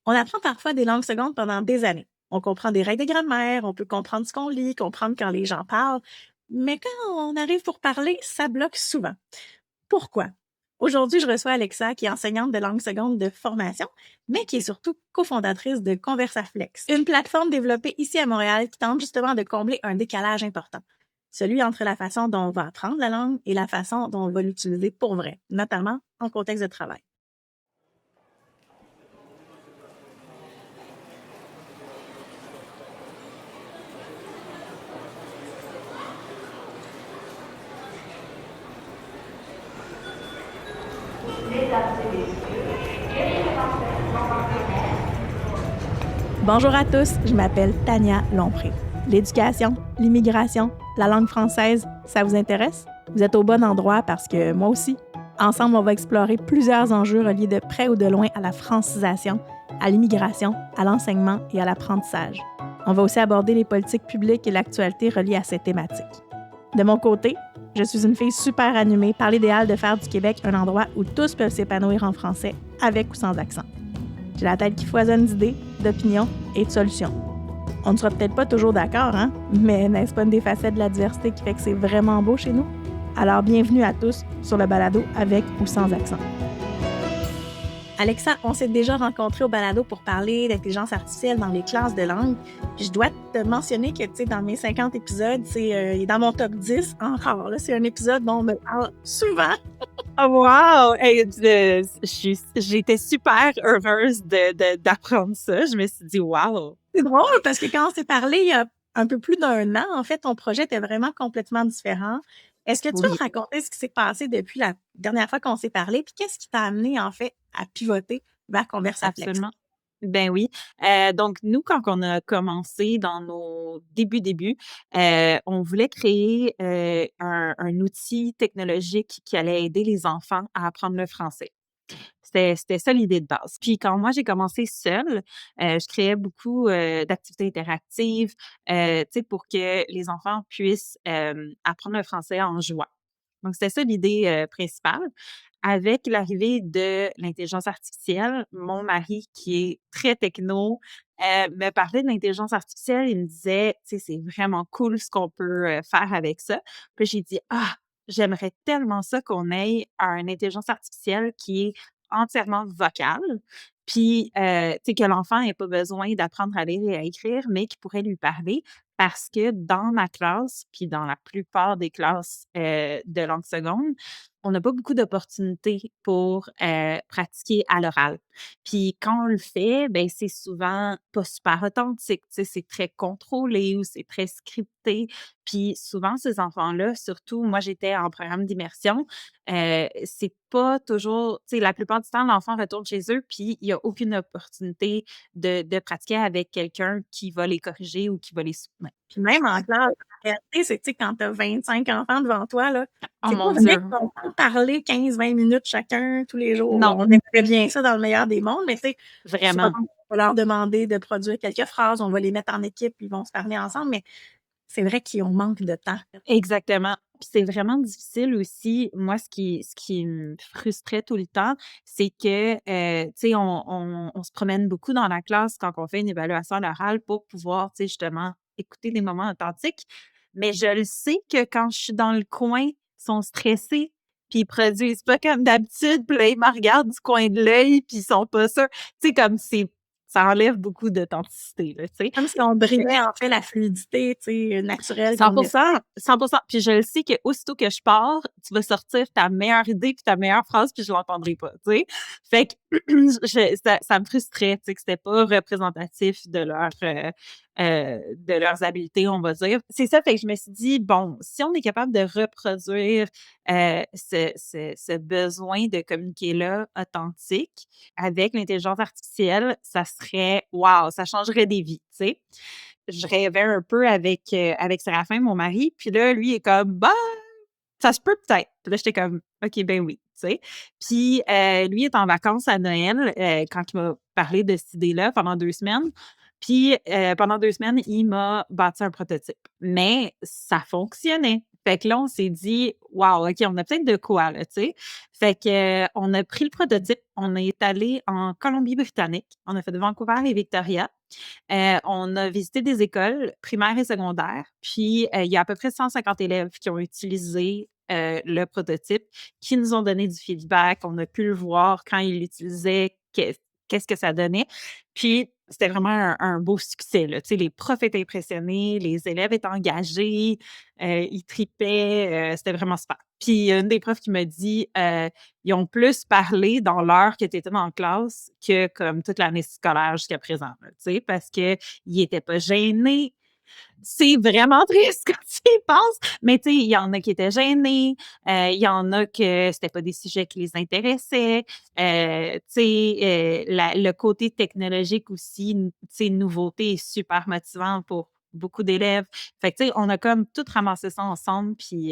On apprend parfois des langues secondes pendant des années. On comprend des règles de grammaire, on peut comprendre ce qu'on lit, comprendre quand les gens parlent. Mais quand on arrive pour parler, ça bloque souvent. Pourquoi? Aujourd'hui, je reçois Alexa, qui est enseignante de langue seconde de formation, mais qui est surtout cofondatrice de Conversaflex, une plateforme développée ici à Montréal qui tente justement de combler un décalage important. Celui entre la façon dont on va apprendre la langue et la façon dont on va l'utiliser pour vrai, notamment en contexte de travail. Bonjour à tous, je m'appelle Tania Lompré. L'éducation, l'immigration, la langue française, ça vous intéresse? Vous êtes au bon endroit parce que moi aussi. Ensemble, on va explorer plusieurs enjeux reliés de près ou de loin à la francisation, à l'immigration, à l'enseignement et à l'apprentissage. On va aussi aborder les politiques publiques et l'actualité reliées à ces thématiques. De mon côté, je suis une fille super animée par l'idéal de faire du Québec un endroit où tous peuvent s'épanouir en français, avec ou sans accent. J'ai la tête qui foisonne d'idées, d'opinions et de solutions. On ne sera peut-être pas toujours d'accord, hein? Mais n'est-ce pas une des facettes de la diversité qui fait que c'est vraiment beau chez nous? Alors bienvenue à tous sur le balado avec ou sans accent. Alexa, on s'est déjà rencontrés au balado pour parler d'intelligence artificielle dans les classes de langue. Puis je dois te mentionner que, tu sais, dans mes 50 épisodes, il est dans mon top 10 encore. Là, c'est un épisode dont on me parle souvent. Oh wow! Hey, j'étais super heureuse d'apprendre ça. Je me suis dit, wow! C'est drôle parce que quand on s'est parlé il y a un peu plus d'1 an, en fait, ton projet était vraiment complètement différent. Est-ce que tu peux me Oui, raconter ce qui s'est passé depuis la dernière fois qu'on s'est parlé? Puis qu'est-ce qui t'a amené, en fait, à pivoter vers Conversaflex? absolument. Ben oui. Donc, nous, quand on a commencé dans nos débuts, on voulait créer un outil technologique qui allait aider les enfants à apprendre le français. C'était ça l'idée de base. Puis quand moi j'ai commencé seule, je créais beaucoup, d'activités interactives, tu sais, pour que les enfants puissent, apprendre le français en jouant. Donc c'était ça l'idée, principale. Avec l'arrivée de l'intelligence artificielle, mon mari qui est très techno, me parlait de l'intelligence artificielle. Il me disait: «Tu sais, c'est vraiment cool ce qu'on peut, faire avec ça». Puis j'ai dit: «Ah! J'aimerais tellement ça qu'on ait une intelligence artificielle qui est entièrement vocale, puis, tu sais, que l'enfant ait pas besoin d'apprendre à lire et à écrire, mais qui pourrait lui parler». Parce que dans ma classe, puis dans la plupart des classes, de langue seconde, on n'a pas beaucoup d'opportunités pour, pratiquer à l'oral. Puis quand on le fait, ben c'est souvent pas super authentique, tu sais, c'est très contrôlé ou c'est très scripté. Puis souvent ces enfants-là, surtout moi j'étais en programme d'immersion, c'est pas toujours tu sais, la plupart du temps, l'enfant retourne chez eux, puis il y a aucune opportunité de pratiquer avec quelqu'un qui va les corriger ou qui va les soutenir. Puis même en classe, la réalité, c'est que, tu sais, quand tu as 25 enfants devant toi, là, Oh c'est pas mon vrai Dieu! qu'ils vont pas parler 15-20 minutes chacun tous les jours. Non, Bon, on aimerait bien ça dans le meilleur des mondes, mais tu sais, souvent, vraiment. on va leur demander de produire quelques phrases, on va les mettre en équipe, ils vont se parler ensemble, mais c'est vrai qu'on manque de temps. Exactement. Puis c'est vraiment difficile aussi. Moi, ce qui me frustrait tout le temps, c'est que, tu sais, on se promène beaucoup dans la classe quand on fait une évaluation à l'oral pour pouvoir, tu sais, justement, écouter des moments authentiques. Mais je le sais que quand je suis dans le coin, ils sont stressés, puis ils produisent pas comme d'habitude, puis là, ils me regardent du coin de l'œil, puis ils sont pas sûrs. Tu sais, comme ça enlève beaucoup d'authenticité, là, tu sais. Comme si on brimait, en fait, la fluidité, tu sais, naturelle cent qu'on pour a. cent, 100%. Puis je le sais qu'aussitôt que je pars, tu vas sortir ta meilleure idée puis ta meilleure phrase, puis je l'entendrai pas, tu sais? Fait que ça me frustrait, tu sais, que c'était pas représentatif de leurs habiletés, on va dire. C'est ça, fait que je me suis dit: «Bon, si on est capable de reproduire, ce besoin de communiquer-là authentique avec l'intelligence artificielle, ça serait wow, ça changerait des vies», tu sais? Je rêvais un peu avec Séraphin, mon mari, puis là, lui est comme: «Bah, ça se peut peut-être». Puis là, j'étais comme: «OK, ben oui», tu sais? Puis, lui est en vacances à Noël, quand il m'a parlé de cette idée-là pendant 2 semaines. Puis, pendant 2 semaines, il m'a bâti un prototype. Mais ça fonctionnait. Fait que là, on s'est dit: «Wow, OK, on a peut-être de quoi, là», tu sais? Fait que, on a pris le prototype, on est allé en Colombie-Britannique, on a fait Vancouver et Victoria. On a visité des écoles primaires et secondaires, puis, il y a à peu près 150 élèves qui ont utilisé, le prototype, qui nous ont donné du feedback. On a pu le voir quand ils l'utilisaient, qu'est-ce que ça donnait. Puis, c'était vraiment un beau succès, là. Tu sais, les profs étaient impressionnés, les élèves étaient engagés, ils tripaient, c'était vraiment super. Puis, il y a une des profs qui m'a dit, ils ont plus parlé dans l'heure que tu étais dans la classe que comme toute l'année scolaire jusqu'à présent, là, tu sais, parce qu'ils étaient pas gênés. C'est vraiment triste quand tu y penses, mais tu sais, il y en a qui étaient gênés, il y en a que c'était pas des sujets qui les intéressaient, tu sais, le côté technologique aussi, tu sais, nouveauté est super motivant pour beaucoup d'élèves. Fait que tu sais, on a comme tout ramassé ça ensemble puis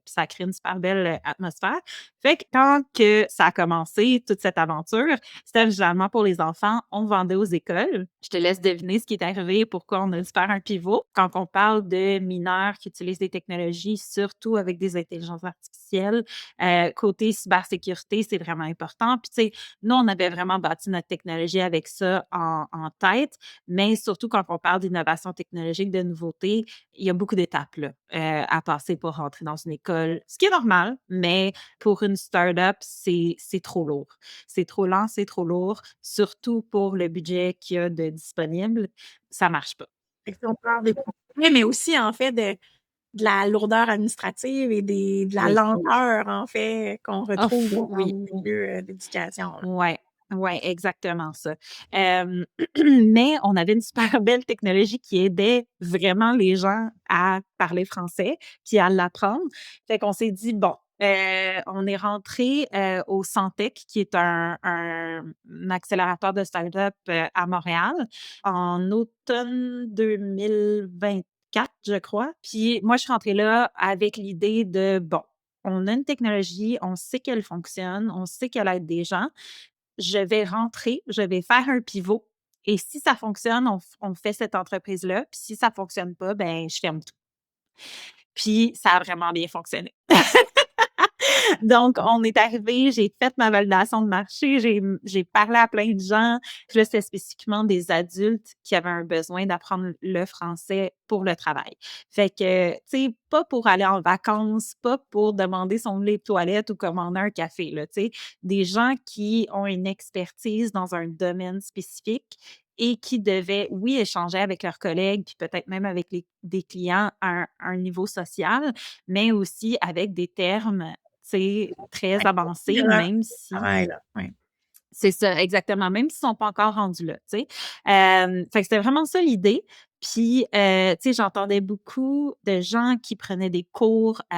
ça a créé une super belle, atmosphère. Fait que quand que ça a commencé, toute cette aventure, c'était généralement pour les enfants, on vendait aux écoles. Je te laisse deviner ce qui est arrivé, pourquoi on a dû faire un pivot. Quand on parle de mineurs qui utilisent des technologies, surtout avec des intelligences artificielles, côté cybersécurité, c'est vraiment important. Puis, tu sais, nous, on avait vraiment bâti notre technologie avec ça en tête, mais surtout quand on parle d'innovation technologique, de nouveautés, il y a beaucoup d'étapes là, à passer pour rentrer dans une école, ce qui est normal, mais pour une start-up, c'est trop lourd. C'est trop lent, c'est trop lourd, surtout pour le budget qu'il y a de disponible, ça marche pas. Fait que si on parle des problèmes, mais aussi, en fait, de la lourdeur administrative et de la Oui. lenteur, en fait, qu'on retrouve Ouf, dans oui. le milieu, d'éducation, là. Ouais, ouais, exactement ça. Mais on avait une super belle technologie qui aidait vraiment les gens à parler français, puis à l'apprendre. Fait qu'on s'est dit: «Bon», on est rentré au Santec, qui est un accélérateur de start-up, à Montréal, en automne 2024, je crois. Puis moi, je suis rentrée là avec l'idée de: «Bon, on a une technologie, on sait qu'elle fonctionne, on sait qu'elle aide des gens. Je vais rentrer, je vais faire un pivot et si ça fonctionne, on fait cette entreprise-là, puis si ça fonctionne pas, ben je ferme tout». Puis ça a vraiment bien fonctionné. Donc, on est arrivé, j'ai fait ma validation de marché, j'ai parlé à plein de gens. Puis là, c'était spécifiquement des adultes qui avaient un besoin d'apprendre le français pour le travail. Fait que, tu sais, pas pour aller en vacances, pas pour demander son lait de toilette ou commander un café, là, tu sais. Des gens qui ont une expertise dans un domaine spécifique et qui devaient, oui, échanger avec leurs collègues, puis peut-être même avec des clients à un niveau social, mais aussi avec des termes, c'est très avancé, même si Travail, là, ouais. c'est ça, exactement, même s'ils sont pas encore rendus là, tu sais? Fait que c'était vraiment ça l'idée. Puis, tu sais, j'entendais beaucoup de gens qui prenaient des cours tu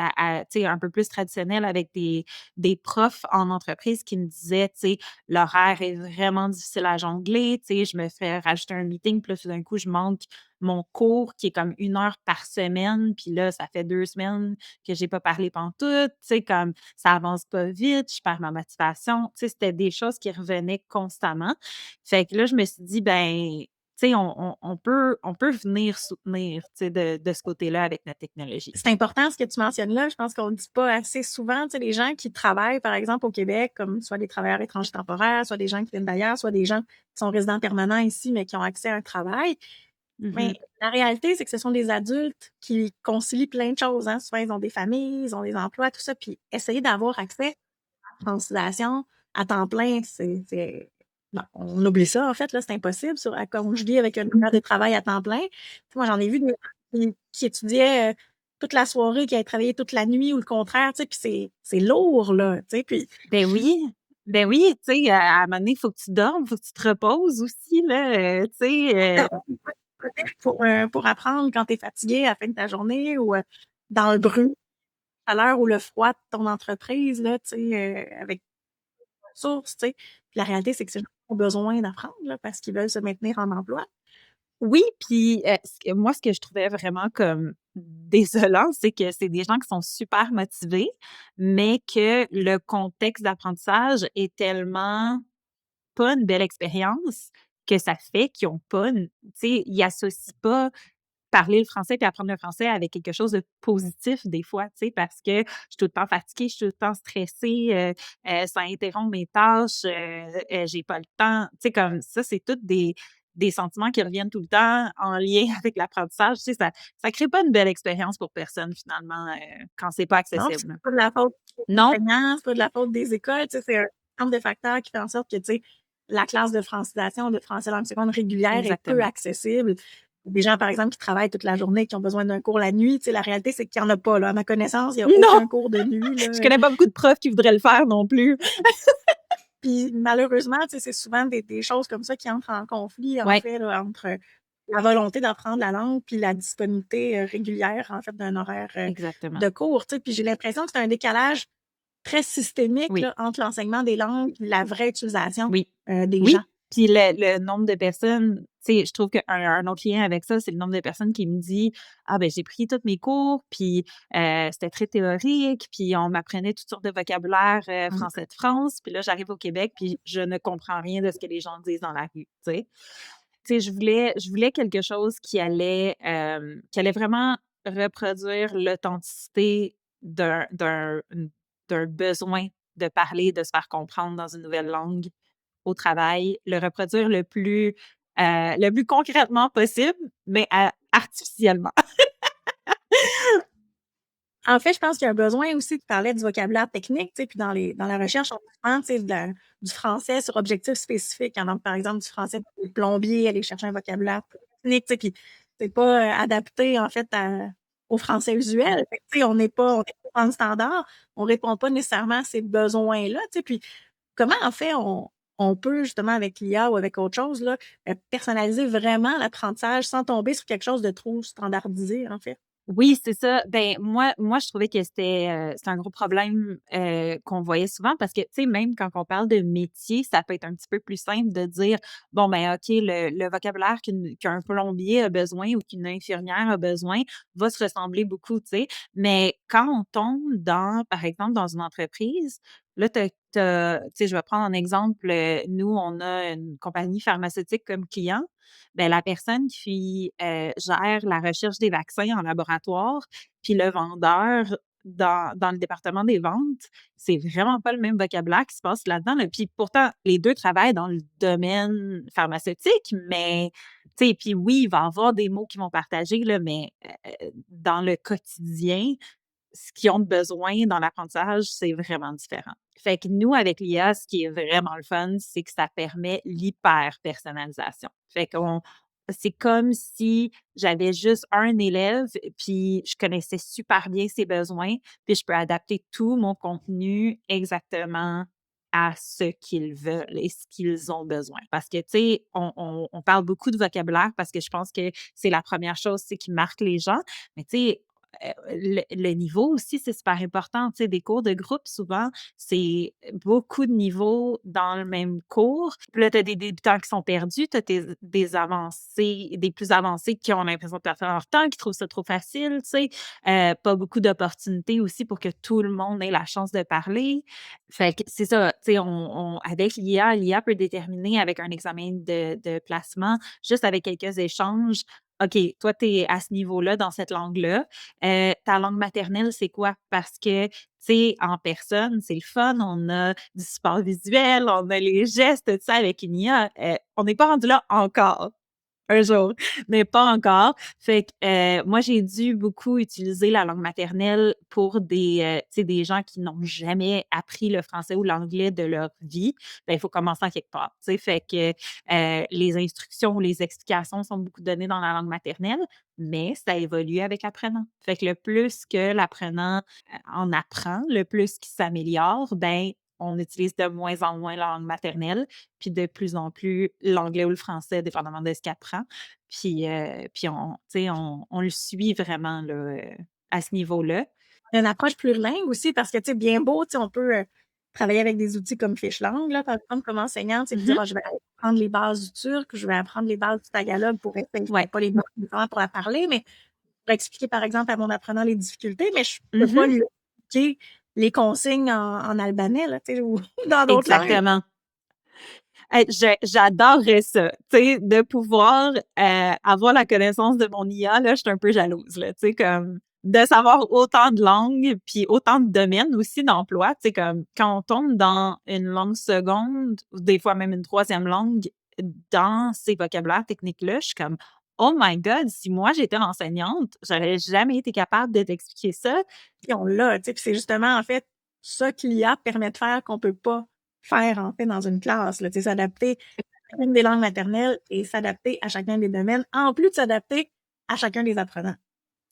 sais, un peu plus traditionnels avec des profs en entreprise qui me disaient, tu sais: «L'horaire est vraiment difficile à jongler, tu sais, je me fais rajouter un meeting, puis là, tout d'un coup, je manque mon cours qui est comme 1 heure par semaine, puis là, ça fait 2 semaines que j'ai pas parlé pantoute», tu sais, comme ça avance pas vite, je perds ma motivation. Tu sais, c'était des choses qui revenaient constamment. Fait que là, je me suis dit, ben, tu sais, on peut venir soutenir, tu sais, de ce côté-là avec notre technologie. C'est important ce que tu mentionnes là. Je pense qu'on ne dit pas assez souvent, tu sais, les gens qui travaillent, par exemple, au Québec, comme soit des travailleurs étrangers temporaires, soit des gens qui viennent d'ailleurs, soit des gens qui sont résidents permanents ici, mais qui ont accès à un travail. Mmh. Mais la réalité, c'est que ce sont des adultes qui concilient plein de choses, hein. Souvent, ils ont des familles, ils ont des emplois, tout ça. Puis essayer d'avoir accès à la francisation à temps plein, non, on oublie ça, en fait, là, c'est impossible à conjuguer avec une heure de travail à temps plein. Tu sais, moi, j'en ai vu des qui étudiaient, toute la soirée, qui avaient travaillé toute la nuit ou le contraire, tu sais, puis c'est lourd, là, tu sais, puis Ben oui, tu sais, à un moment donné, il faut que tu dormes, il faut que tu te reposes aussi, là, tu sais, peut-être pour apprendre quand tu es fatigué à la fin de ta journée ou, dans le bruit, à l'heure ou le froid de ton entreprise, là, tu sais, avec source, tu sais. Puis la réalité, c'est que ces gens ont besoin d'apprendre, là, parce qu'ils veulent se maintenir en emploi. oui, puis, ce que je trouvais vraiment comme désolant, c'est que c'est des gens qui sont super motivés, mais que le contexte d'apprentissage est tellement pas une belle expérience que ça fait qu'ils ont pas une tu sais, ils associent pas parler le français puis apprendre le français avec quelque chose de positif des fois, tu sais, parce que je suis tout le temps fatiguée, je suis tout le temps stressée, ça interrompt mes tâches, j'ai pas le temps. Tu sais, comme ça, c'est toutes des sentiments qui reviennent tout le temps en lien avec l'apprentissage. Tu sais, ça crée pas une belle expérience pour personne finalement, quand c'est pas Non, puis c'est accessible. pas de la faute des Non, enseignants, c'est pas de la faute des écoles, tu sais, c'est un ensemble de facteurs qui fait en sorte que, tu sais, la classe de francisation, de français langue seconde régulière est peu exactement. accessible. Des gens, par exemple, qui travaillent toute la journée, qui ont besoin d'un cours la nuit, tu sais, la réalité, c'est qu'il y en a pas, là. À ma connaissance, il y a Non! aucun cours de nuit, Je là. connais pas beaucoup de profs qui voudraient le faire non plus. Puis malheureusement, tu sais, c'est souvent des choses comme ça qui entrent en conflit, en Ouais, fait, là, entre la volonté d'apprendre la langue puis la disponibilité régulière, en fait, d'un horaire exactement. de cours. Tu sais. Puis j'ai l'impression que c'est un décalage très systémique Oui, là, entre l'enseignement des langues et la vraie utilisation oui. des gens. Oui, puis le nombre de personnes, tu sais, je trouve qu'un autre lien avec ça, c'est le nombre de personnes qui me dit: «Ah ben j'ai pris tous mes cours, puis c'était très théorique, puis on m'apprenait toutes sortes de vocabulaire, Mm. français de France, puis là j'arrive au Québec, puis je ne comprends rien de ce que les gens disent dans la rue», tu sais? Tu sais, je voulais quelque chose qui allait vraiment reproduire l'authenticité d'un besoin de parler, de se faire comprendre dans une nouvelle langue au travail, le reproduire le plus concrètement possible, mais artificiellement. En fait, je pense qu'il y a un besoin aussi de parler du vocabulaire technique, tu sais, puis dans la recherche, on prend, tu sais, du français sur objectif spécifique. Il y en a, par exemple, du français pour les plombiers, aller chercher un vocabulaire technique, tu sais, puis c'est pas adapté, en fait, au français usuel. Fait que, tu sais, on est pas dans le standard, on répond pas nécessairement à ces besoins-là, tu sais, puis comment, en fait, on peut, justement, avec l'IA ou avec autre chose, là, personnaliser vraiment l'apprentissage sans tomber sur quelque chose de trop standardisé, en fait? Oui, c'est ça. Ben moi, je trouvais que c'était un gros problème, qu'on voyait souvent parce que, tu sais, même quand on parle de métier, ça peut être un petit peu plus simple de dire: «Bon, ben, OK, le vocabulaire qu'un plombier a besoin ou qu'une infirmière a besoin va se ressembler beaucoup», tu sais? Mais quand on tombe par exemple, dans une entreprise, là, tu sais, je vais prendre un exemple, nous, on a une compagnie pharmaceutique comme client. Ben la personne qui, gère la recherche des vaccins en laboratoire, puis le vendeur dans le département des ventes, c'est vraiment pas le même vocabulaire qui se passe là-dedans, là. Puis pourtant, les 2 travaillent dans le domaine pharmaceutique, mais tu sais, puis oui, il va y avoir des mots qu'ils vont partager, là, mais dans le quotidien, ce qu'ils ont besoin dans l'apprentissage, c'est vraiment différent. Fait que nous, avec l'IA, ce qui est vraiment le fun, c'est que ça permet l'hyper-personnalisation. Fait qu'on c'est comme si j'avais juste un élève, puis je connaissais super bien ses besoins, puis je peux adapter tout mon contenu exactement à ce qu'ils veulent et ce qu'ils ont besoin. Parce que, tu sais, on parle beaucoup de vocabulaire parce que je pense que c'est la première chose, c'est qui marque les gens. Mais tu sais, le niveau aussi, c'est super important. Tu sais, des cours de groupe, souvent, c'est beaucoup de niveaux dans le même cours. Puis là, tu as des débutants qui sont perdus, tu as des avancés, des plus avancés qui ont l'impression de perdre leur temps, qui trouvent ça trop facile, tu sais. Pas beaucoup d'opportunités aussi pour que tout le monde ait la chance de parler. Fait que c'est ça, tu sais, avec l'IA peut déterminer avec un examen de placement, juste avec quelques échanges, OK, toi, tu es à ce niveau-là, dans cette langue-là. Ta langue maternelle, c'est quoi? Parce que, tu sais, en personne, c'est le fun, on a du support visuel, on a les gestes, tout ça avec une IA. On n'est pas rendu là encore. Un jour, mais pas encore. Fait que, moi, j'ai dû beaucoup utiliser la langue maternelle pour tu sais, des gens qui n'ont jamais appris le français ou l'anglais de leur vie. Ben, il faut commencer en quelque part, tu sais? Fait que, les instructions ou les explications sont beaucoup données dans la langue maternelle, mais ça évolue avec l'apprenant. Fait que le plus que l'apprenant, en apprend, le plus qu'il s'améliore, ben, on utilise de moins en moins la langue maternelle, puis de plus en plus l'anglais ou le français, dépendamment de ce qu'il apprend. Puis on tu sais, on le suit vraiment là, à ce niveau-là. Une approche plurilingue aussi parce que, tu sais, bien beau, tu sais, on peut travailler avec des outils comme Fichlang, là, par exemple, comme enseignante, c'est de dire, Mmh. ah, je vais apprendre les bases du turc, je vais apprendre les bases du tagalog pour Ouais. pas les bases nécessairement pour la parler, mais pour expliquer, par exemple, à mon apprenant les difficultés, mais je peux pas Mmh. lui expliquer les consignes en albanais, là, tu sais, ou dans d'autres langues. Exactement. J'adorerais ça, tu sais, de pouvoir avoir la connaissance de mon IA, là, je suis un peu jalouse, là, tu sais, comme de savoir autant de langues, puis autant de domaines aussi d'emploi, tu sais, comme quand on tombe dans une langue seconde, ou des fois même une troisième langue, dans ces vocabulaires techniques-là, je suis comme, oh my God, si moi j'étais enseignante, j'aurais jamais été capable de t'expliquer ça. Puis on l'a, tu sais, puis c'est justement, en fait, ça que l'IA permet de faire qu'on peut pas faire, en fait, dans une classe, là, tu sais, s'adapter à chacune des langues maternelles et s'adapter à chacun des domaines, en plus de s'adapter à chacun des apprenants.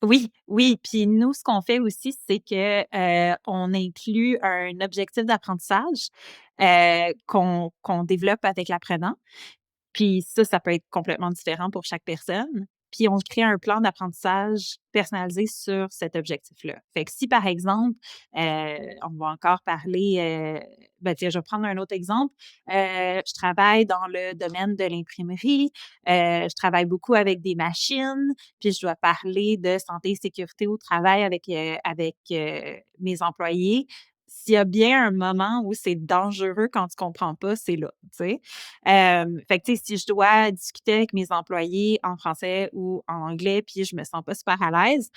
Oui, oui. Puis nous, ce qu'on fait aussi, c'est que on inclut un objectif d'apprentissage qu'on développe avec l'apprenant. Puis ça peut être complètement différent pour chaque personne. Puis on crée un plan d'apprentissage personnalisé sur cet objectif-là. Fait que si, par exemple, on va encore parler, ben tiens, je vais prendre un autre exemple. Je travaille dans le domaine de l'imprimerie, je travaille beaucoup avec des machines, puis je dois parler de santé et sécurité au travail avec mes employés. S'il y a bien un moment où c'est dangereux quand tu comprends pas, c'est là, tu sais? Fait que, tu sais, si je dois discuter avec mes employés en français ou en anglais, puis je me sens pas super à l'aise,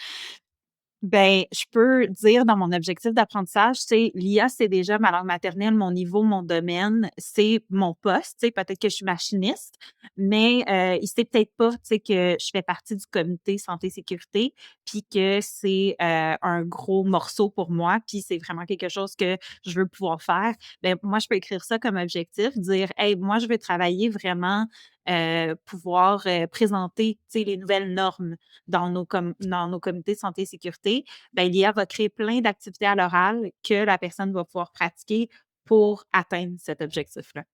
ben, je peux dire dans mon objectif d'apprentissage, c'est l'IA, c'est déjà ma langue maternelle, mon niveau, mon domaine, c'est mon poste. Tu sais, peut-être que je suis machiniste, mais il sait peut-être pas, tu sais, que je fais partie du comité santé-sécurité, puis que c'est un gros morceau pour moi, puis c'est vraiment quelque chose que je veux pouvoir faire. Ben, moi, je peux écrire ça comme objectif, dire, hey, moi, je veux travailler vraiment, pouvoir présenter, tu sais, les nouvelles normes dans nos comités santé et sécurité, ben, l'IA va créer plein d'activités à l'oral que la personne va pouvoir pratiquer pour atteindre cet objectif-là.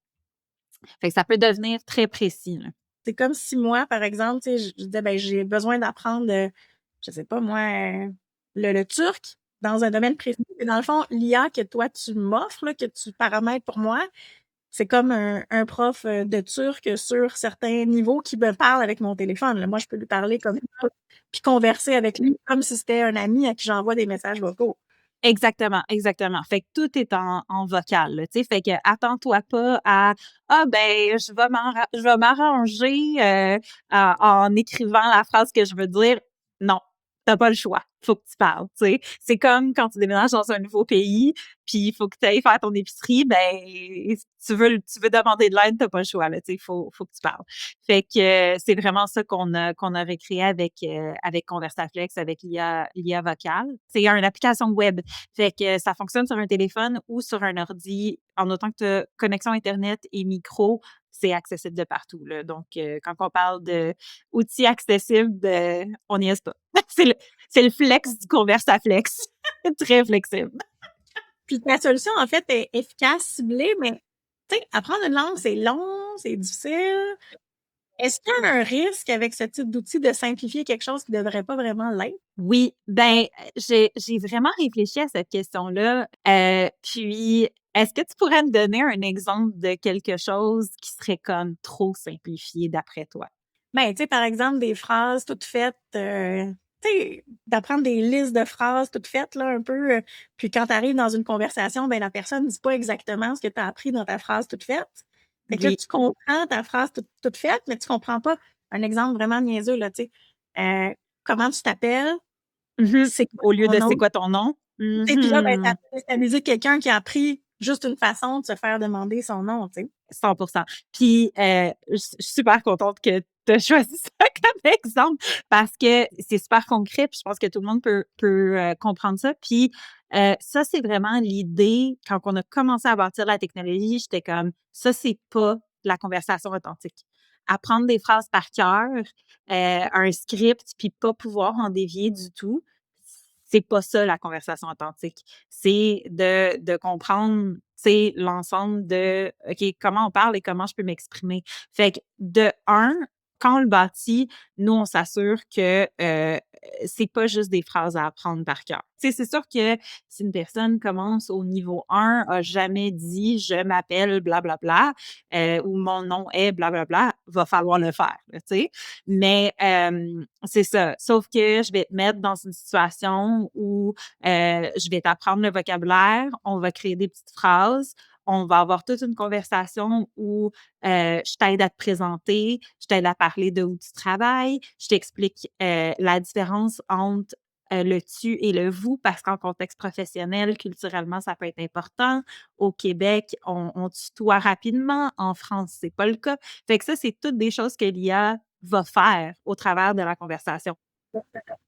Fait que ça peut devenir très précis, là. C'est comme si moi, par exemple, tu sais, je disais, ben, j'ai besoin d'apprendre, je sais pas moi, le turc dans un domaine précis. Et dans le fond, l'IA que toi, tu m'offres, là, que tu paramètres pour moi, c'est comme un prof de turc sur certains niveaux qui me parle avec mon téléphone, là. Moi, je peux lui parler comme ça, puis converser avec lui comme si c'était un ami à qui j'envoie des messages vocaux. Exactement, exactement. Fait que tout est en vocal, là, tu sais. Fait que attends-toi pas à ah ben je vais m'arranger en écrivant la phrase que je veux dire. Non, t'as pas le choix. Faut que tu parles, tu sais. C'est comme quand tu déménages dans un nouveau pays, puis il faut que tu ailles faire ton épicerie, ben tu veux demander de l'aide, t'as pas le choix, là, tu sais. Faut que tu parles. Fait que c'est vraiment ça qu'on a recréé avec Conversaflex, avec l'IA vocale. C'est une application web. Fait que ça fonctionne sur un téléphone ou sur un ordi, en autant que tu as connexion Internet et micro, c'est accessible de partout, là. Donc, quand on parle d'outils accessibles, on n'y est pas. C'est le flex du Conversaflex. Très flexible. Puis ta solution, en fait, est efficace, ciblée, mais tu sais, apprendre une langue, c'est long, c'est difficile. Est-ce qu'il y a un risque avec ce type d'outil de simplifier quelque chose qui ne devrait pas vraiment l'être? Oui, ben, j'ai vraiment réfléchi à cette question-là. Puis, est-ce que tu pourrais me donner un exemple de quelque chose qui serait comme trop simplifié d'après toi? Ben, tu sais, par exemple, des phrases toutes faites, tu sais, d'apprendre des listes de phrases toutes faites, là, un peu, puis quand tu arrives dans une conversation, ben, la personne ne dit pas exactement ce que tu as appris dans ta phrase toute faite. Fait que là, Oui. tu comprends ta phrase toute faite, mais tu comprends pas un exemple vraiment niaiseux, là, tu sais. Comment tu t'appelles? Mmh. C'est quoi Au lieu ton de nom? «C'est quoi ton nom?» Tu sais, puis là, ben, ça Mmh. peut déstabiliser quelqu'un qui a appris juste une façon de se faire demander son nom, tu sais. 100%. Puis, je suis super contente que tu as choisi ça comme exemple parce que c'est super concret, puis je pense que tout le monde peut comprendre ça. Puis, ça, c'est vraiment l'idée quand on a commencé à bâtir la technologie, j'étais comme: «Ça, c'est pas la conversation authentique». Apprendre des phrases par cœur, un script, puis pas pouvoir en dévier du tout, c'est pas ça la conversation authentique. C'est de comprendre, tu sais, l'ensemble de OK, comment on parle et comment je peux m'exprimer. Fait que de un, quand on le bâtit, nous, on s'assure que c'est pas juste des phrases à apprendre par cœur. Tu sais, c'est sûr que si une personne commence au niveau 1, a jamais dit je m'appelle blablabla ou mon nom est blablabla, va falloir le faire, là, tu sais. Mais c'est ça. Sauf que je vais te mettre dans une situation où je vais t'apprendre le vocabulaire, on va créer des petites phrases, on va avoir toute une conversation où je t'aide à te présenter, je t'aide à parler de où tu travailles, je t'explique la différence entre le tu et le vous, parce qu'en contexte professionnel, culturellement, ça peut être important. Au Québec, on tutoie rapidement. En France, c'est pas le cas. Fait que ça, c'est toutes des choses que l'IA va faire au travers de la conversation.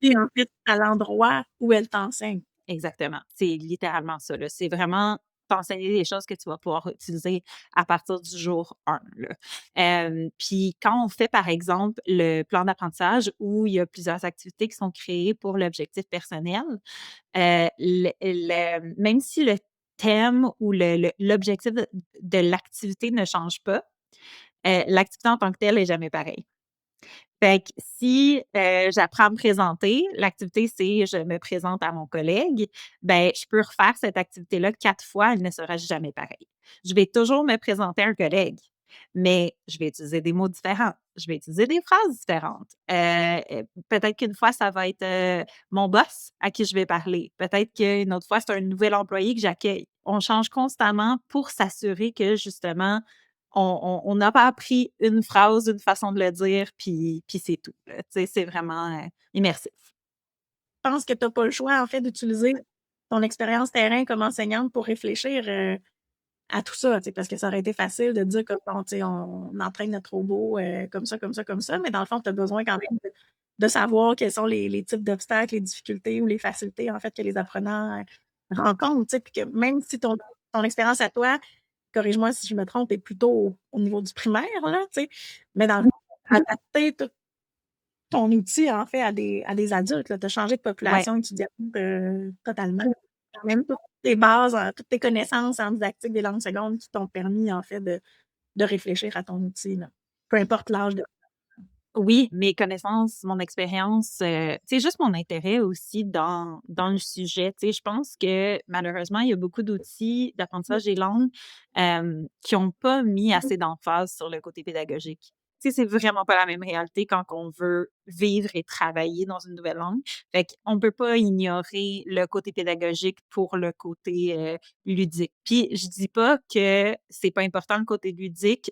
Puis en fait, à l'endroit où elle t'enseigne. Exactement. C'est littéralement ça, là. C'est vraiment t'enseigner des choses que tu vas pouvoir utiliser à partir du jour 1, là. Puis quand on fait, par exemple, le plan d'apprentissage où il y a plusieurs activités qui sont créées pour l'objectif personnel, même si le thème ou l'objectif de l'activité ne change pas, l'activité en tant que telle est jamais pareille. Fait que si, j'apprends à me présenter, l'activité, c'est je me présente à mon collègue, ben, je peux refaire cette activité-là 4 fois, elle ne sera jamais pareille. Je vais toujours me présenter à un collègue, mais je vais utiliser des mots différents, je vais utiliser des phrases différentes. Peut-être qu'une fois, ça va être, mon boss à qui je vais parler. Peut-être qu'une autre fois, c'est un nouvel employé que j'accueille. On change constamment pour s'assurer que justement, on n'a pas appris une phrase, une façon de le dire, puis c'est tout, là. Tu sais, c'est vraiment, immersif. Je pense que tu as pas le choix, en fait, d'utiliser ton expérience terrain comme enseignante pour réfléchir, à tout ça, tu sais, parce que ça aurait été facile de dire que, bon, tu sais, on entraîne notre robot, comme ça, comme ça, comme ça, mais dans le fond, tu as besoin quand même de savoir quels sont les types d'obstacles, les difficultés ou les facilités, en fait, que les apprenants, rencontrent, tu sais, puis que même si ton expérience à toi, corrige-moi si je me trompe, est plutôt au niveau du primaire, là, tu sais, mais dans le fond, adapter tout ton outil, en fait, à des adultes, là. Tu as changé de Ouais. population étudiante, totalement. Quand même toutes tes bases, toutes tes connaissances en didactique des langues secondes qui t'ont permis, en fait, de réfléchir à ton outil, là. Peu importe l'âge de Oui, mes connaissances, mon expérience, tu sais, juste mon intérêt aussi dans le sujet. Tu sais, je pense que malheureusement, il y a beaucoup d'outils d'apprentissage des langues, qui ont pas mis assez d'emphase sur le côté pédagogique. Tu sais, c'est vraiment pas la même réalité quand on veut vivre et travailler dans une nouvelle langue. Fait qu'on peut pas ignorer le côté pédagogique pour le côté, ludique. Puis je dis pas que c'est pas important le côté ludique,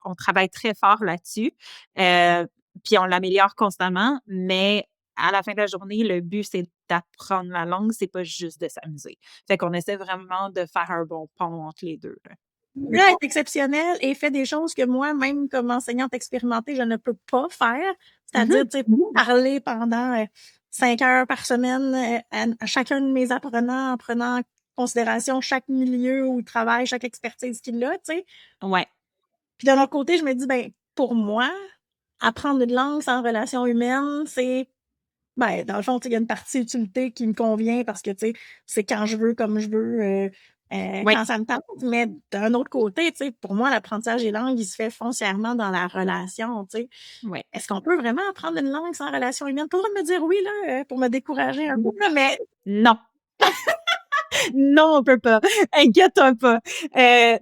on travaille très fort là-dessus. Puis on l'améliore constamment, mais à la fin de la journée, le but, c'est d'apprendre la langue, c'est pas juste de s'amuser. Fait qu'on essaie vraiment de faire un bon pont entre les 2 là. là, est exceptionnel et fait des choses que moi, même comme enseignante expérimentée, je ne peux pas faire. C'est-à-dire, Mmh. tu sais, parler pendant, 5 heures par semaine, à chacun de mes apprenants en prenant en considération chaque milieu où ils travaillent, chaque expertise qu'il a, tu sais. Ouais, Puis d'un autre côté, je me dis, ben, pour moi, apprendre une langue sans relation humaine, c'est, ben, dans le fond, tu sais, il y a une partie utilité qui me convient parce que, tu sais, c'est quand je veux, comme je veux, ouais, quand ça me tente. Mais d'un autre côté, tu sais, pour moi, l'apprentissage des langues, il se fait foncièrement dans la relation, tu sais. ouais. Est-ce qu'on peut vraiment apprendre une langue sans relation humaine? Pas le droit de me dire oui, là, pour me décourager un peu, là, mais Non. Non, on peut pas. Inquiète-toi pas.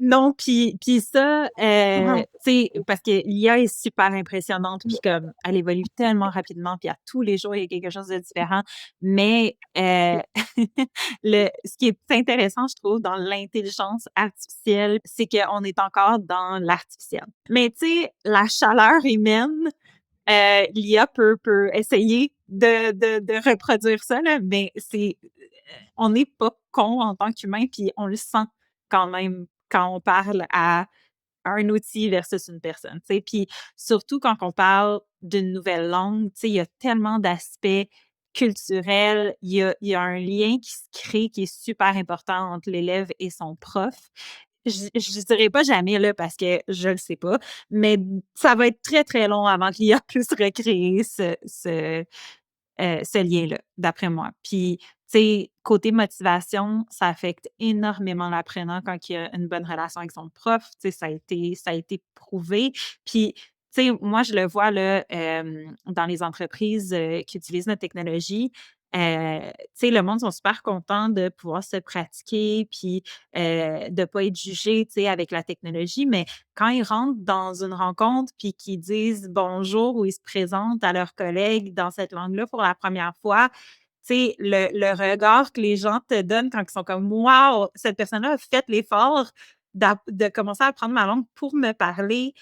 Non, puis ça, Mhm. tu sais, parce que l'IA est super impressionnante, puis comme elle évolue tellement rapidement, puis à tous les jours, il y a quelque chose de différent. Mais ce qui est intéressant, je trouve, dans l'intelligence artificielle, c'est qu'on est encore dans l'artificiel. Mais tu sais, la chaleur humaine, l'IA peut essayer de reproduire ça, là, mais on n'est pas con en tant qu'humain, puis on le sent quand même quand on parle à un outil versus une personne, tu sais. Puis surtout quand on parle d'une nouvelle langue, tu sais, il y a tellement d'aspects culturels, il y a un lien qui se crée qui est super important entre l'élève et son prof. Je dirais pas jamais là parce que je le sais pas, mais ça va être très, très long avant qu'il y ait puisse recréer ce lien-là, d'après moi. Puis, tu sais, côté motivation, ça affecte énormément l'apprenant quand il y a une bonne relation avec son prof. Tu sais, ça a été prouvé. Puis, tu sais, moi, je le vois là, dans les entreprises, qui utilisent notre technologie. Tu sais, le monde sont super contents de pouvoir se pratiquer, puis, de pas être jugés, tu sais, avec la technologie. Mais quand ils rentrent dans une rencontre, puis qu'ils disent bonjour ou ils se présentent à leurs collègues dans cette langue-là pour la première fois, tu sais, le regard que les gens te donnent quand ils sont comme: «Wow, cette personne-là a fait l'effort», de commencer à apprendre ma langue pour me parler,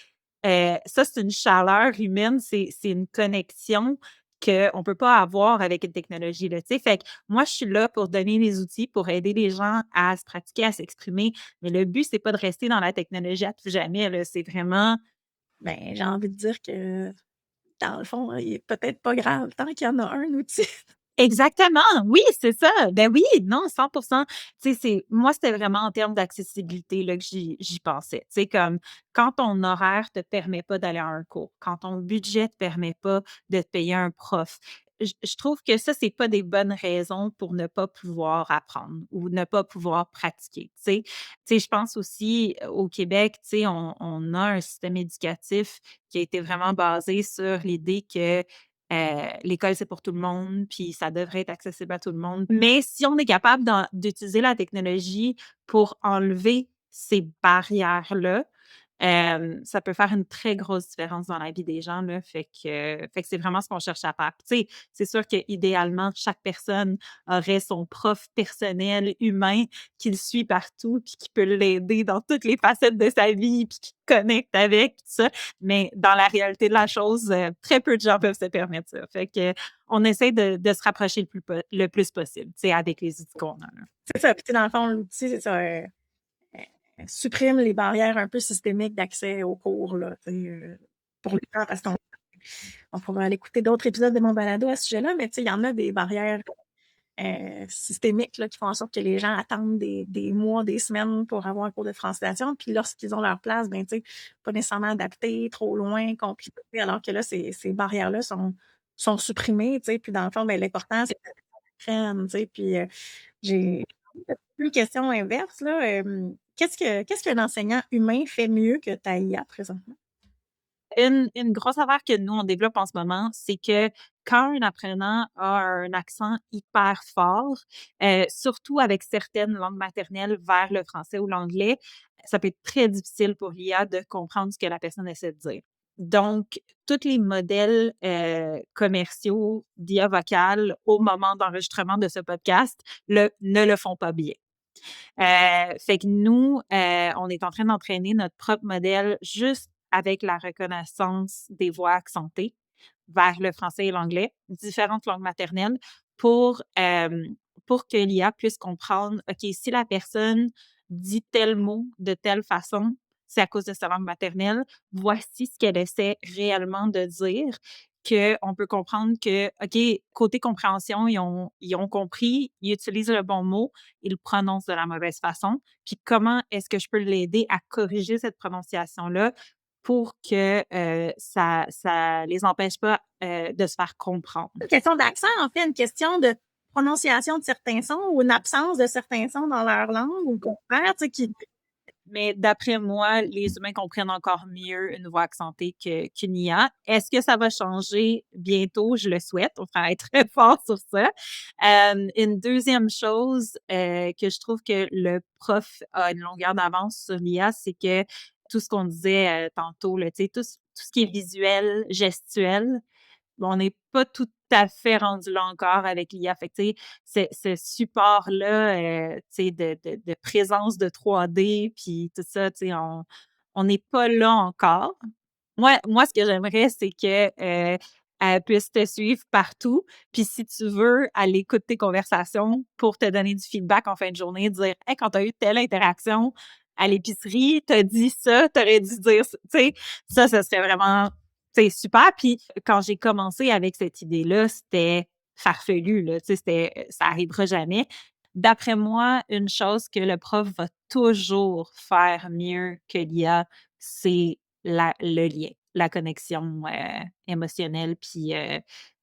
ça, c'est une chaleur humaine, c'est une connexion qu'on peut pas avoir avec une technologie, là, tu sais? Fait que moi, je suis là pour donner les outils, pour aider les gens à se pratiquer, à s'exprimer, mais le but, c'est pas de rester dans la technologie à tout jamais, là. C'est vraiment Ben, j'ai envie de dire que, dans le fond, il est peut-être pas grave tant qu'il y en a un outil. exactement, oui, c'est ça. Ben oui, non, 100. Tu sais, moi, c'était vraiment en termes d'accessibilité là que j'y pensais. Tu sais, comme quand ton horaire te permet pas d'aller à un cours, quand ton budget te permet pas de te payer un prof, je trouve que ça, c'est pas des bonnes raisons pour ne pas pouvoir apprendre ou ne pas pouvoir pratiquer, tu sais? Tu sais, je pense aussi au Québec, tu sais, on a un système éducatif qui a été vraiment basé sur l'idée que l'école, c'est pour tout le monde, puis ça devrait être accessible à tout le monde. Mais si on est capable d'utiliser la technologie pour enlever ces barrières-là, ça peut faire une très grosse différence dans la vie des gens, là. Fait que c'est vraiment ce qu'on cherche à faire. Tu sais, c'est sûr qu'idéalement, chaque personne aurait son prof personnel humain qui le suit partout, puis qui peut l'aider dans toutes les facettes de sa vie, puis qui connecte avec, tout ça. Mais dans la réalité de la chose, très peu de gens peuvent se permettre ça. Fait que on essaie de se rapprocher le plus possible, tu sais, avec les outils qu'on a, là. C'est ça. Puis, tu sais, dans le fond, l'outil, c'est ça, supprime les barrières un peu systémiques d'accès aux cours, là, tu sais, pour les gens, parce qu'on pourra aller écouter d'autres épisodes de mon balado à ce sujet-là, mais tu sais, il y en a des barrières systémiques là, qui font en sorte que les gens attendent des mois, des semaines pour avoir un cours de francisation. Puis lorsqu'ils ont leur place, ben, tu sais, pas nécessairement adapté, trop loin, compliqué. Alors que là, ces barrières-là sont supprimées, tu sais. Puis dans le fond, ben, l'important, c'est que ça prenne, tu sais. Puis j'ai une question inverse, là. Qu'est-ce qu'un enseignant humain fait mieux que ta IA présentement? Une grosse affaire que nous, on développe en ce moment, c'est que quand un apprenant a un accent hyper fort, surtout avec certaines langues maternelles vers le français ou l'anglais, ça peut être très difficile pour l'IA de comprendre ce que la personne essaie de dire. Donc, tous les modèles, commerciaux d'IA vocale au moment d'enregistrement de ce podcast ne le font pas bien. Fait que nous, on est en train d'entraîner notre propre modèle juste avec la reconnaissance des voix accentées vers le français et l'anglais, différentes langues maternelles pour que l'IA puisse comprendre, OK, si la personne dit tel mot de telle façon, c'est à cause de sa langue maternelle. Voici ce qu'elle essaie réellement de dire, qu'on peut comprendre que, OK, côté compréhension, ils ont compris, ils utilisent le bon mot, ils le prononcent de la mauvaise façon. Puis comment est-ce que je peux l'aider à corriger cette prononciation-là pour que ça les empêche pas de se faire comprendre. Une question d'accent, en fait, une question de prononciation de certains sons ou une absence de certains sons dans leur langue ou le contraire, tu sais, qui Mais d'après moi, les humains comprennent encore mieux une voix accentée qu'une IA. Est-ce que ça va changer bientôt? Je le souhaite. On travaille très fort sur ça. Une deuxième chose que je trouve que le prof a une longueur d'avance sur l'IA, c'est que tout ce qu'on disait tantôt, là, tu sais, tout ce qui est visuel, gestuel, on n'est pas tout à fait rendu là encore avec l'IA. Fait que, tu sais, ce support-là, tu sais, de présence de 3D puis tout ça, tu sais, on n'est pas là encore. Moi, ce que j'aimerais, c'est que, elle puisse te suivre partout. Puis si tu veux, elle écoute tes conversations pour te donner du feedback en fin de journée, dire: «Hey, quand tu as eu telle interaction à l'épicerie, tu as dit ça, tu aurais dû dire ça». Tu sais, ça serait vraiment, tu sais, super. Puis quand j'ai commencé avec cette idée-là, c'était farfelu, là, tu sais, ça arrivera jamais. D'après moi, une chose que le prof va toujours faire mieux que l'IA, c'est le lien, la connexion, émotionnelle, tu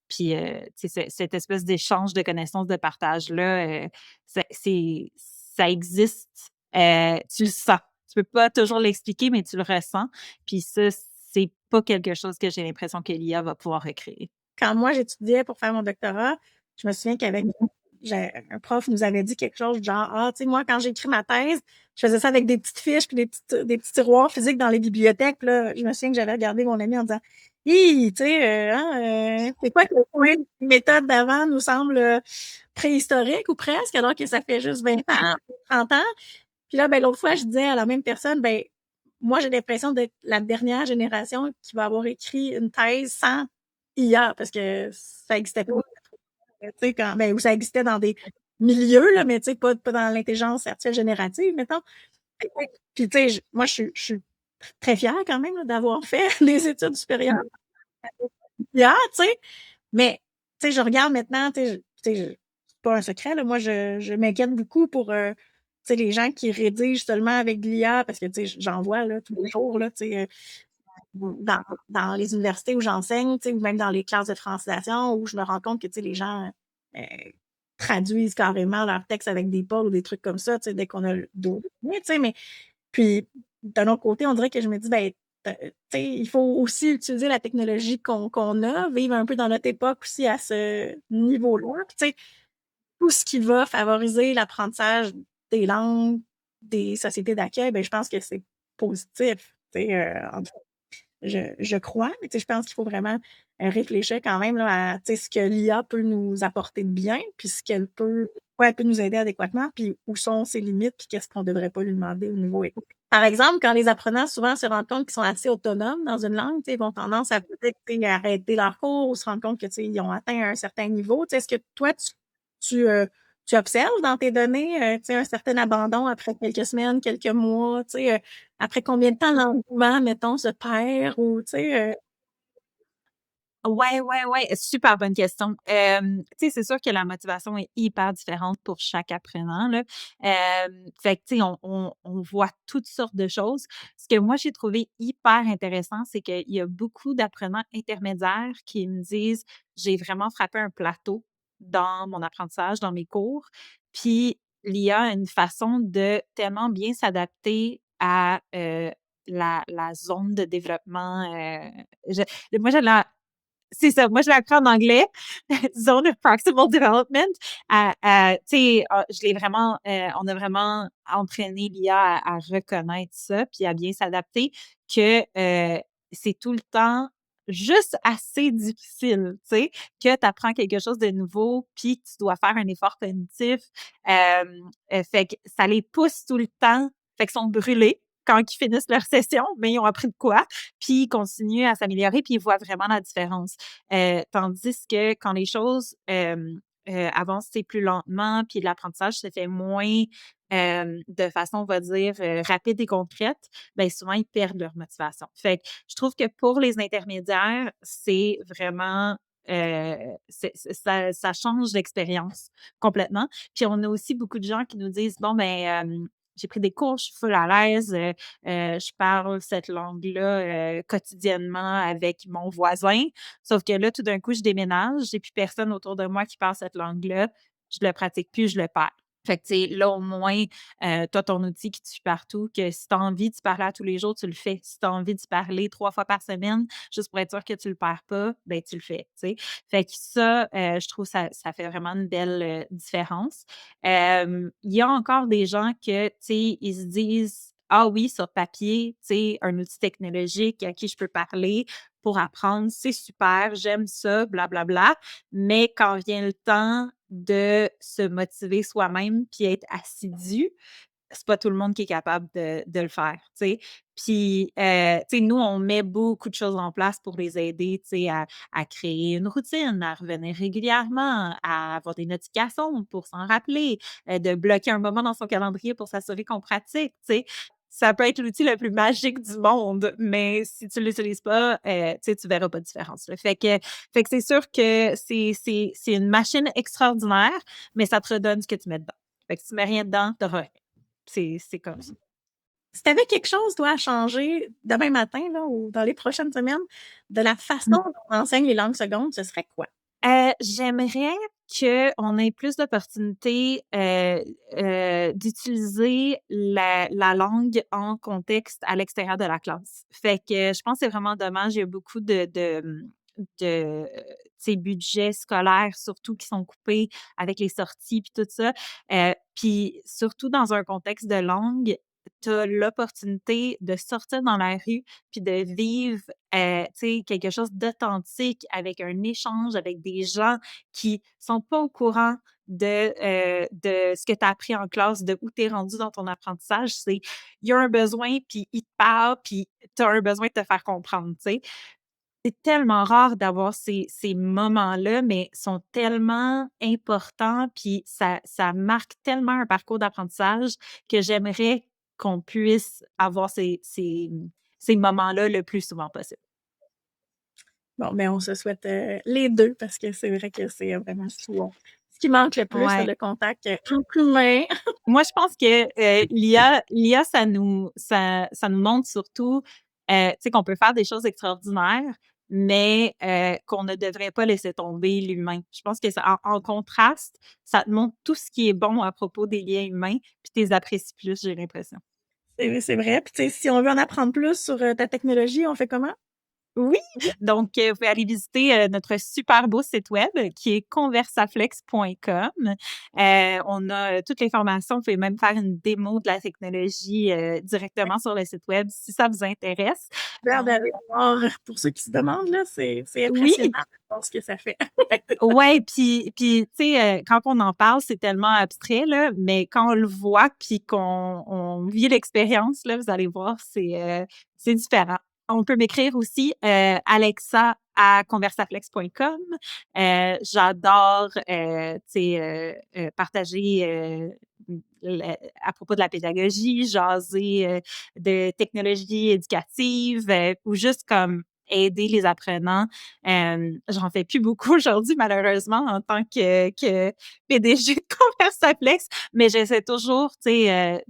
sais, cette espèce d'échange de connaissances, de partage-là, ça existe, tu le sens. Tu peux pas toujours l'expliquer, mais tu le ressens, puis ça, c'est pas quelque chose que j'ai l'impression que l'IA va pouvoir recréer. quand moi j'étudiais pour faire mon doctorat, je me souviens qu'avec un prof nous avait dit quelque chose du genre ah tu sais moi quand j'ai écrit ma thèse, je faisais ça avec des petites fiches puis des petits tiroirs physiques dans les bibliothèques. Puis là, je me souviens que j'avais regardé mon ami en disant hi tu sais c'est quoi que les méthodes d'avant nous semblent préhistoriques ou presque alors que ça fait juste 20 ans, 30 ans. Puis là, ben, l'autre fois, je disais à la même personne, ben, moi, j'ai l'impression d'être la dernière génération qui va avoir écrit une thèse sans IA, parce que ça n'existait pas, tu sais, ben, ou ça existait dans des milieux, là, mais tu sais, pas dans l'intelligence artificielle générative, mettons. Puis, tu sais, moi, je suis très fière quand même là, d'avoir fait des études supérieures IA, tu sais, mais tu sais, je regarde maintenant, c'est pas un secret, là, moi, je m'inquiète beaucoup pour tu sais, les gens qui rédigent seulement avec de l'IA, parce que tu sais, j'en vois là, tous les jours, là, tu sais, dans les universités où j'enseigne, tu sais, ou même dans les classes de francisation, où je me rends compte que tu sais, les gens euh, traduisent carrément leurs textes avec des pods ou des trucs comme ça, tu sais, dès qu'on a le dos. Tu sais, mais puis, d'un autre côté, on dirait que je me dis, ben, tu sais, il faut aussi utiliser la technologie qu'on a, vivre un peu dans notre époque aussi à ce niveau-là. Puis, tu sais, tout ce qui va favoriser l'apprentissage des langues, des sociétés d'accueil, ben, je pense que c'est positif. Tu sais, en tout cas, je crois, mais tu sais, je pense qu'il faut vraiment réfléchir quand même là, à tu sais, ce que l'IA peut nous apporter de bien, puis ce qu'elle peut, ouais, elle peut nous aider adéquatement, puis où sont ses limites, puis qu'est-ce qu'on ne devrait pas lui demander au niveau écoute. Par exemple, quand les apprenants souvent se rendent compte qu'ils sont assez autonomes dans une langue, tu sais, ils vont tendance à peut-être tu sais, arrêter leur cours ou se rendre compte que tu sais, ils ont atteint un certain niveau. Tu sais, est-ce que toi, tu, euh, tu observes dans tes données tu sais, un certain abandon après quelques semaines, quelques mois, tu sais, après combien de temps l'engouement, mettons, se perd ou, tu sais, Ouais, ouais, ouais, super bonne question. Tu sais, c'est sûr que la motivation est hyper différente pour chaque apprenant, là. Fait que, tu sais, on voit toutes sortes de choses. Ce que moi, j'ai trouvé hyper intéressant, c'est qu'il y a beaucoup d'apprenants intermédiaires qui me disent: «J'ai vraiment frappé un plateau dans mon apprentissage, dans mes cours». Puis l'IA a une façon de tellement bien s'adapter à, la zone de développement, je moi, j'ai la c'est ça. Moi, je l'apprends en anglais, Zone of Proximal Development. Tu sais, je l'ai vraiment, on a vraiment entraîné l'IA à reconnaître ça, puis à bien s'adapter, que c'est tout le temps juste assez difficile, tu sais, que tu apprends quelque chose de nouveau, puis tu dois faire un effort cognitif. Fait que ça les pousse tout le temps, fait qu'ils sont brûlés quand ils finissent leur session, mais ils ont appris de quoi, puis ils continuent à s'améliorer, puis ils voient vraiment la différence. Tandis que quand les choses avancent plus lentement, puis l'apprentissage se fait moins de façon, on va dire, rapide et concrète, ben souvent, ils perdent leur motivation. Fait que je trouve que pour les intermédiaires, c'est vraiment ça change l'expérience complètement. Puis on a aussi beaucoup de gens qui nous disent bon ben j'ai pris des cours, je suis full à l'aise, je parle cette langue-là quotidiennement avec mon voisin. Sauf que là, tout d'un coup, je déménage, j'ai plus personne autour de moi qui parle cette langue-là, je le pratique plus, je le perds. Fait que, tu sais, là, au moins, tu as ton outil qui te suit partout, que si tu as envie d'y parler à tous les jours, tu le fais. Si tu as envie d'y parler 3 fois par semaine, juste pour être sûr que tu le perds pas, ben tu le fais, tu sais. Fait que ça, je trouve ça fait vraiment une belle, différence. Il y a encore des gens que, tu sais, ils se disent: «Ah oui, sur papier, tu sais, un outil technologique à qui je peux parler pour apprendre, c'est super, j'aime ça, blablabla. Mais quand vient le temps de se motiver soi-même puis être assidu, c'est pas tout le monde qui est capable de le faire, tu sais. Puis, tu sais, nous, on met beaucoup de choses en place pour les aider, tu sais, à créer une routine, à revenir régulièrement, à avoir des notifications pour s'en rappeler, de bloquer un moment dans son calendrier pour s'assurer qu'on pratique, tu sais. Ça peut être l'outil le plus magique du monde, mais si tu l'utilises pas, tu sais, tu verras pas de différence, là. Fait que c'est sûr que c'est une machine extraordinaire, mais ça te redonne ce que tu mets dedans. Fait que si tu mets rien dedans, tu auras rien. C'est comme ça. si tu avais quelque chose, toi, à changer demain matin là, ou dans les prochaines semaines de la façon Mmh. dont on enseigne les langues secondes, ce serait quoi? J'aimerais qu'on ait plus d'opportunités, d'utiliser la langue en contexte à l'extérieur de la classe. Fait que je pense que c'est vraiment dommage. Il y a beaucoup de tu sais, budgets scolaires surtout qui sont coupés avec les sorties puis tout ça. Puis surtout dans un contexte de langue, t'as l'opportunité de sortir dans la rue puis de vivre, tu sais, quelque chose d'authentique avec un échange avec des gens qui sont pas au courant de ce que tu as appris en classe, de où tu es rendu dans ton apprentissage. C'est il y a un besoin, puis il te parle, puis tu as un besoin de te faire comprendre, tu sais. C'est tellement rare d'avoir ces moments-là, mais sont tellement importants, puis ça marque tellement un parcours d'apprentissage que j'aimerais qu'on puisse avoir ces moments-là le plus souvent possible. Bon, mais on se souhaite les deux parce que c'est vrai que c'est vraiment ce qui manque le plus, Ouais. le contact entre humains. Moi, je pense que, l'IA, ça nous montre surtout, tu sais, qu'on peut faire des choses extraordinaires, mais qu'on ne devrait pas laisser tomber l'humain. Je pense que ça en contraste, ça te montre tout ce qui est bon à propos des liens humains, puis tu les apprécies plus, j'ai l'impression. C'est vrai. Puis, tu sais, si on veut en apprendre plus sur ta technologie, on fait comment? Oui, donc vous pouvez aller visiter, notre super beau site web qui est conversaflex.com. On a toutes les formations. Vous pouvez même faire une démo de la technologie, directement sur le site web si ça vous intéresse. L'air d'aller voir, pour ceux qui se demandent, là, c'est Oui, impressionnant de voir ce que ça fait. ouais, puis tu sais, quand on en parle, c'est tellement abstrait là, mais quand on le voit puis qu'on vit l'expérience là, vous allez voir, c'est différent. On peut m'écrire aussi, alexa@conversaflex.com. J'adore, tu sais, partager, à propos de la pédagogie, jaser, de technologies éducatives, ou juste comme aider les apprenants. J'en fais plus beaucoup aujourd'hui, malheureusement, en tant que PDG de Conversaflex, mais j'essaie toujours, tu sais,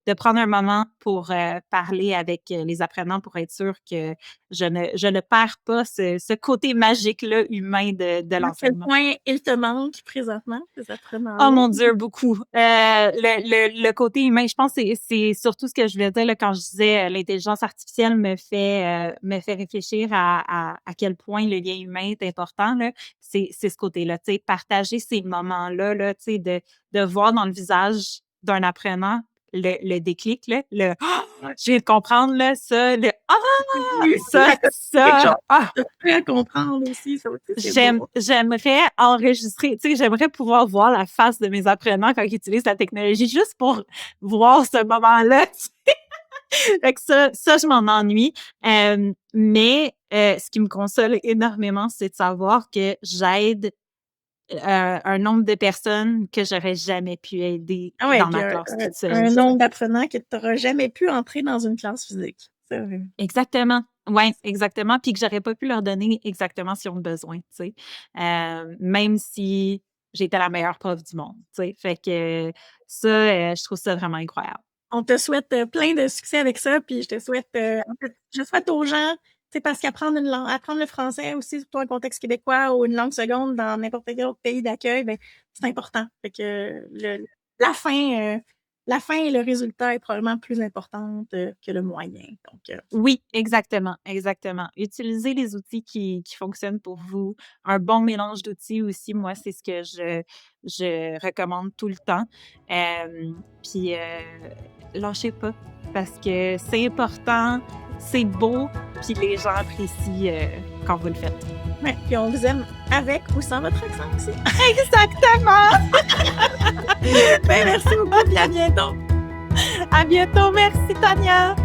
de prendre un moment pour parler avec les apprenants pour être sûre que je ne perds pas ce côté magique-là humain de À quel l'enseignement. point il te manque présentement, ces Oh apprenants-là? mon Dieu, beaucoup. Le côté humain, je pense que c'est surtout ce que je voulais dire là, quand je disais l'intelligence artificielle me fait réfléchir à quel point le lien humain est important. Là. C'est ce côté-là, tu sais, partager ces moments-là, là, tu sais, de voir dans le visage d'un apprenant le déclic, là, le Ouais. je viens de comprendre là, ça, le Oui, ça, quelque chose ça, ah! de prêt à comprendre aussi, ça aussi, c'est beau. J'aimerais enregistrer, tu sais, j'aimerais pouvoir voir la face de mes apprenants quand ils utilisent la technologie juste pour voir ce moment-là. Fait que ça, je m'en ennuie. Mais ce qui me console énormément, c'est de savoir que j'aide un nombre de personnes que j'aurais jamais pu aider Ah ouais, dans puis ma classe toute seule. un nombre d'apprenants que tu n'auras jamais pu entrer dans une classe physique. Ça, Exactement. Ouais, exactement. Puis que j'aurais pas pu leur donner exactement ce qu'ils ont besoin, tu sais. Même si j'étais la meilleure prof du monde, tu sais. Fait que ça, je trouve ça vraiment incroyable. on te souhaite plein de succès avec ça, puis je te souhaite, en fait, je souhaite aux gens, tu sais, parce qu'apprendre une langue, apprendre le français aussi, surtout dans un contexte québécois ou une langue seconde dans n'importe quel autre pays d'accueil, ben, c'est important. Fait que la fin, la fin et le résultat est probablement plus importante que le moyen. Donc, Oui, exactement, exactement. Utilisez les outils qui fonctionnent pour vous. Un bon mélange d'outils aussi, moi, c'est ce que je recommande tout le temps. Puis, lâchez pas parce que c'est important, c'est beau, puis les gens apprécient quand vous le faites. ouais, puis on vous aime avec ou sans votre accent aussi. Exactement! Ben, merci beaucoup, puis à bientôt. À bientôt. Merci, Tania!